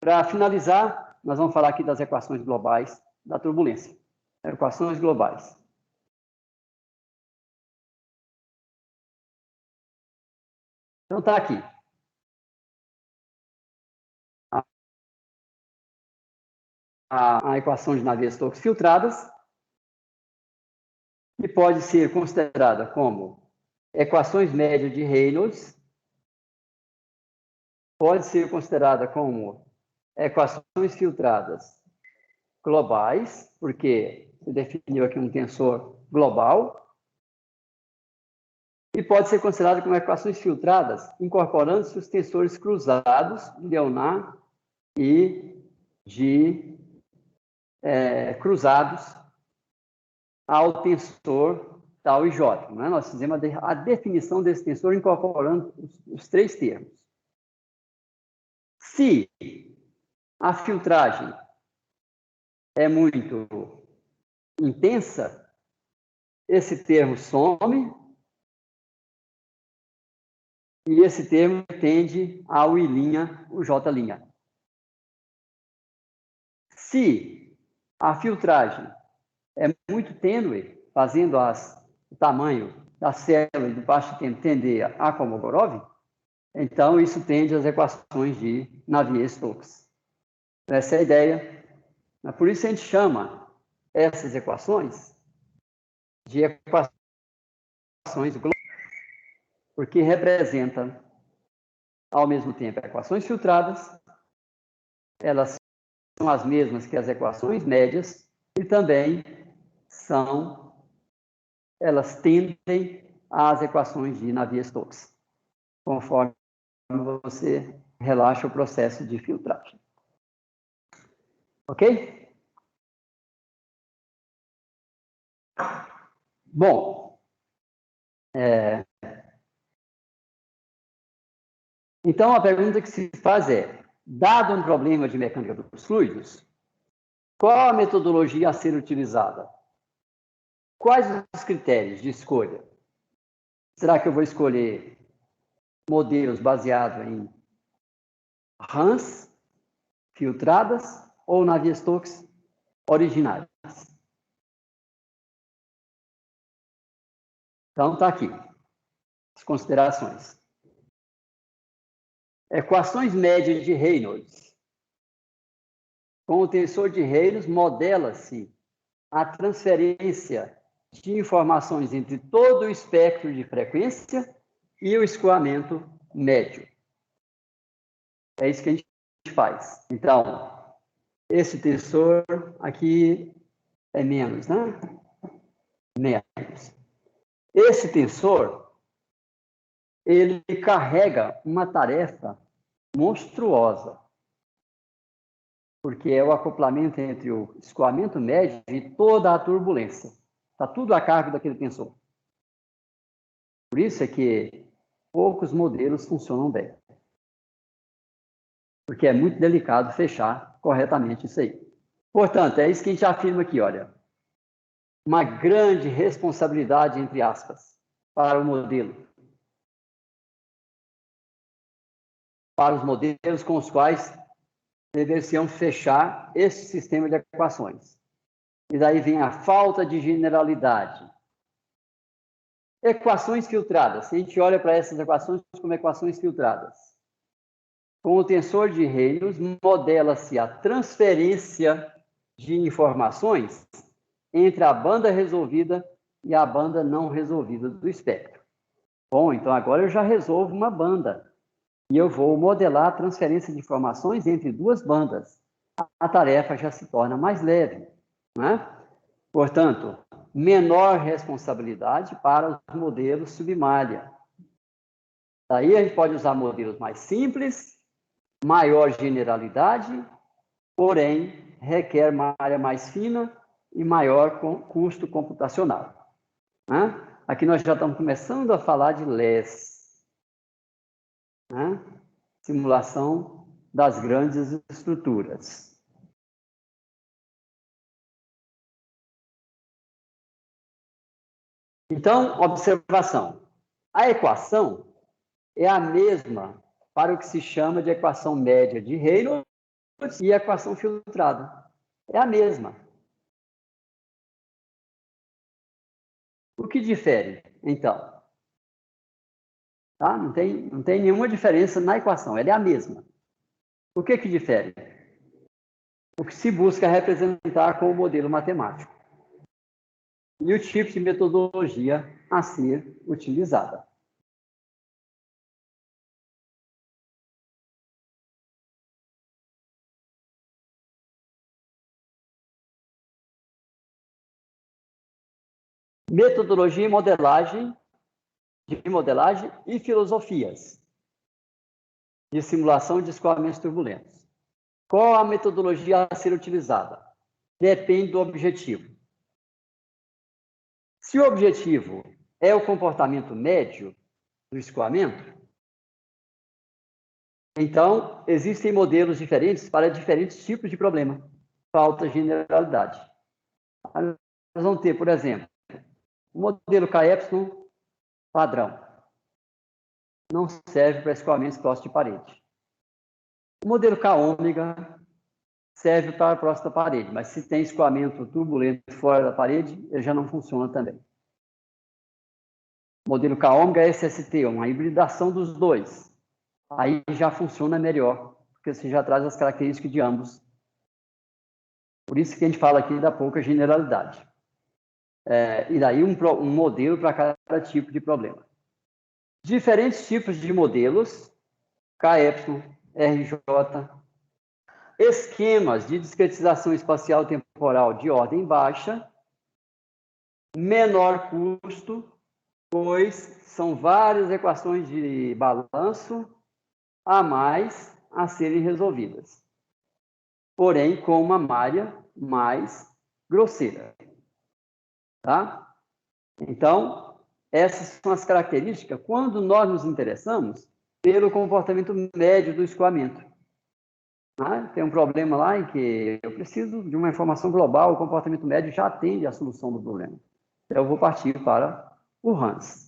para finalizar, nós vamos falar aqui das equações globais da turbulência. Equações globais. Então, está aqui. A equação de Navier-Stokes filtradas, que pode ser considerada como equações médias de Reynolds, pode ser considerada como equações filtradas globais, porque se definiu aqui um tensor global, e pode ser considerada como equações filtradas, incorporando-se os tensores cruzados de Leonard e de cruzados ao tensor tal e J. Né? Nós fizemos a definição desse tensor incorporando os três termos. Se a filtragem é muito intensa, esse termo some e esse termo tende ao I', o J'. Se a filtragem é muito tênue, fazendo o tamanho da célula de baixo tempo tender a Kolmogorov, então isso tende às equações de Navier-Stokes. Essa é a ideia. Por isso a gente chama essas equações de equações globais, porque representam, ao mesmo tempo, equações filtradas, elas são as mesmas que as equações médias e também elas tendem às equações de Navier-Stokes, conforme você relaxa o processo de filtragem. Ok? Bom, então a pergunta que se faz é, dado um problema de mecânica dos fluidos, qual a metodologia a ser utilizada? Quais os critérios de escolha? Será que eu vou escolher modelos baseados em RANS, filtradas, ou Navier-Stokes originais? Então, está aqui as considerações. Equações médias de Reynolds. Com o tensor de Reynolds, modela-se a transferência de informações entre todo o espectro de frequência e o escoamento médio. É isso que a gente faz. Então, esse tensor aqui é menos, né? Menos. Esse tensor, ele carrega uma tarefa monstruosa, porque é o acoplamento entre o escoamento médio e toda a turbulência. Está tudo a cargo daquele tensor. Por isso é que poucos modelos funcionam bem. Porque é muito delicado fechar corretamente isso aí. Portanto, é isso que a gente afirma aqui, olha. Uma grande responsabilidade, entre aspas, para o modelo. Para os modelos com os quais deveriam fechar esse sistema de equações. E daí vem a falta de generalidade. Equações filtradas. Se a gente olha para essas equações como equações filtradas. Com o tensor de Reynolds, modela-se a transferência de informações entre a banda resolvida e a banda não resolvida do espectro. Bom, então agora eu já resolvo uma banda. E eu vou modelar a transferência de informações entre duas bandas. A tarefa já se torna mais leve, né? Portanto, menor responsabilidade para os modelos submalha. Daí a gente pode usar modelos mais simples, maior generalidade, porém requer uma área mais fina e maior custo computacional. Né? Aqui nós já estamos começando a falar de LES, né? Simulação das grandes estruturas. Então, observação. A equação é a mesma para o que se chama de equação média de Reynolds e a equação filtrada. É a mesma. O que difere, então? Tá? Não tem nenhuma diferença na equação, ela é a mesma. O que difere? O que se busca representar com o modelo matemático. E o tipo de metodologia a ser utilizada. Metodologia e modelagem, de modelagem e filosofias de simulação de escoamentos turbulentos. Qual a metodologia a ser utilizada? Depende do objetivo. Se o objetivo é o comportamento médio do escoamento, então existem modelos diferentes para diferentes tipos de problema. Falta generalidade. Nós vamos ter, por exemplo, o modelo KY padrão. Não serve para escoamentos próximos de parede. O modelo K-ômega serve para a próxima parede, mas se tem escoamento turbulento fora da parede, ele já não funciona também. O modelo K-ômega é SST, uma hibridação dos dois. Aí já funciona melhor, porque você já traz as características de ambos. Por isso que a gente fala aqui da pouca generalidade. E daí um modelo para cada tipo de problema. Diferentes tipos de modelos, KY, RJ, esquemas de discretização espacial temporal de ordem baixa, menor custo, pois são várias equações de balanço a mais a serem resolvidas, porém com uma malha mais grosseira. Tá? Então, essas são as características quando nós nos interessamos pelo comportamento médio do escoamento. Tem um problema lá em que eu preciso de uma informação global, o comportamento médio já atende à solução do problema. Então, eu vou partir para o Hans.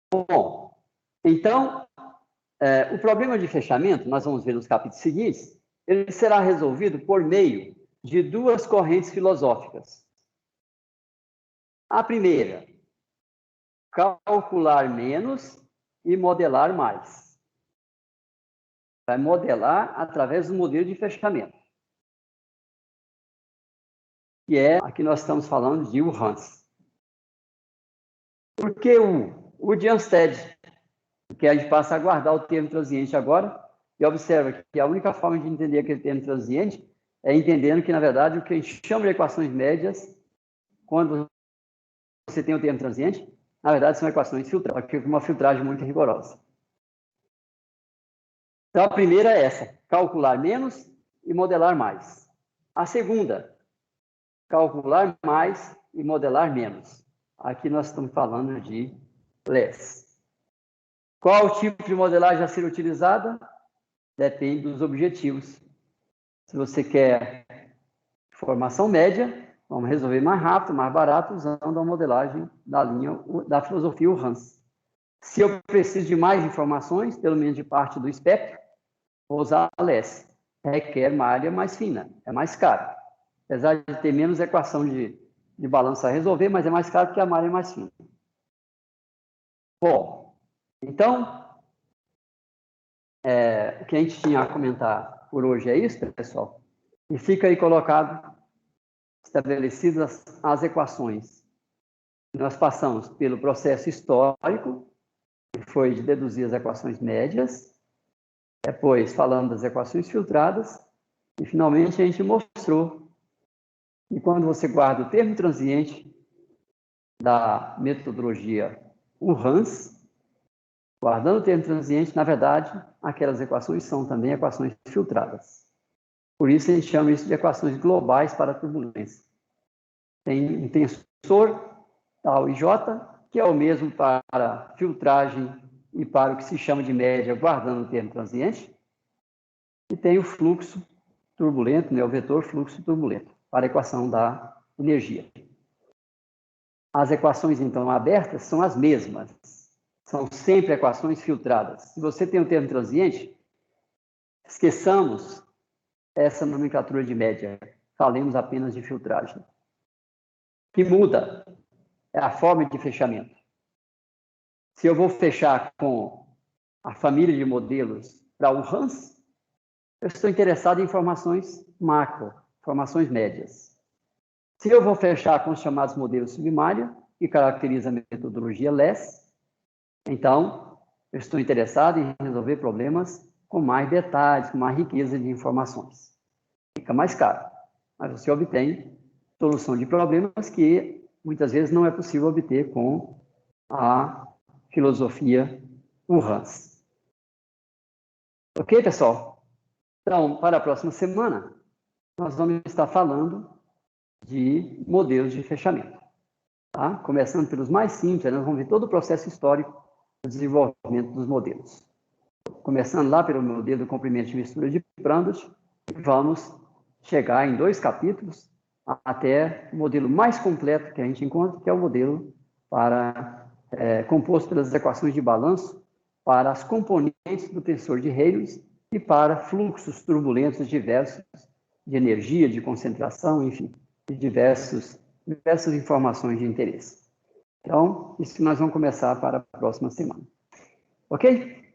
Bom, então, o problema de fechamento, nós vamos ver nos capítulos seguintes, ele será resolvido por meio de duas correntes filosóficas. A primeira, calcular menos e modelar mais. Vai modelar através do modelo de fechamento. Que é, aqui nós estamos falando de Hans. Por que o de Ansted? Porque a gente passa a guardar o termo transiente agora e observa que a única forma de entender aquele termo transiente é entendendo que, na verdade, o que a gente chama de equações médias, quando você tem o termo transiente, na verdade, são equações filtradas, porque com uma filtragem muito rigorosa. Então, a primeira é essa, calcular menos e modelar mais. A segunda, calcular mais e modelar menos. Aqui nós estamos falando de less. Qual o tipo de modelagem a ser utilizada? Depende dos objetivos. Se você quer formação média, vamos resolver mais rápido, mais barato, usando a modelagem da linha da filosofia Hans. Se eu preciso de mais informações, pelo menos de parte do espectro, vou usar a less. Requer uma área mais fina, é mais caro. Apesar de ter menos equação de balanço a resolver, mas é mais caro porque a malha é mais fina. Bom, então, o que a gente tinha a comentar por hoje é isso, pessoal. E fica aí colocado, estabelecidas as equações. Nós passamos pelo processo histórico, que foi de deduzir as equações médias, depois falando das equações filtradas, e finalmente a gente mostrou que quando você guarda o termo transiente da metodologia Hans, guardando o termo transiente, na verdade, aquelas equações são também equações filtradas. Por isso a gente chama isso de equações globais para a turbulência. Tem um tensor tal IJ, que é o mesmo para filtragem e para o que se chama de média, guardando o termo transiente. E tem o fluxo turbulento, né, o vetor fluxo turbulento, para a equação da energia. As equações, então, abertas são as mesmas. São sempre equações filtradas. Se você tem um termo transiente, esqueçamos essa nomenclatura de média. Falemos apenas de filtragem. O que muda é a forma de fechamento. Se eu vou fechar com a família de modelos para o Hans, eu estou interessado em informações macro, informações médias. Se eu vou fechar com os chamados modelos submária, que caracteriza a metodologia LESS, então eu estou interessado em resolver problemas com mais detalhes, com mais riqueza de informações. Fica mais caro, mas você obtém solução de problemas que muitas vezes não é possível obter com a filosofia Hans. Ok, pessoal? Então, para a próxima semana, nós vamos estar falando de modelos de fechamento. Tá? Começando pelos mais simples, nós vamos ver todo o processo histórico do desenvolvimento dos modelos. Começando lá pelo modelo do comprimento de mistura de Prandtl, vamos chegar em 2 capítulos até o modelo mais completo que a gente encontra, que é o modelo composto pelas equações de balanço para as componentes do tensor de Reynolds e para fluxos turbulentos diversos de energia, de concentração, enfim, de diversas informações de interesse. Então, isso que nós vamos começar para a próxima semana. Ok?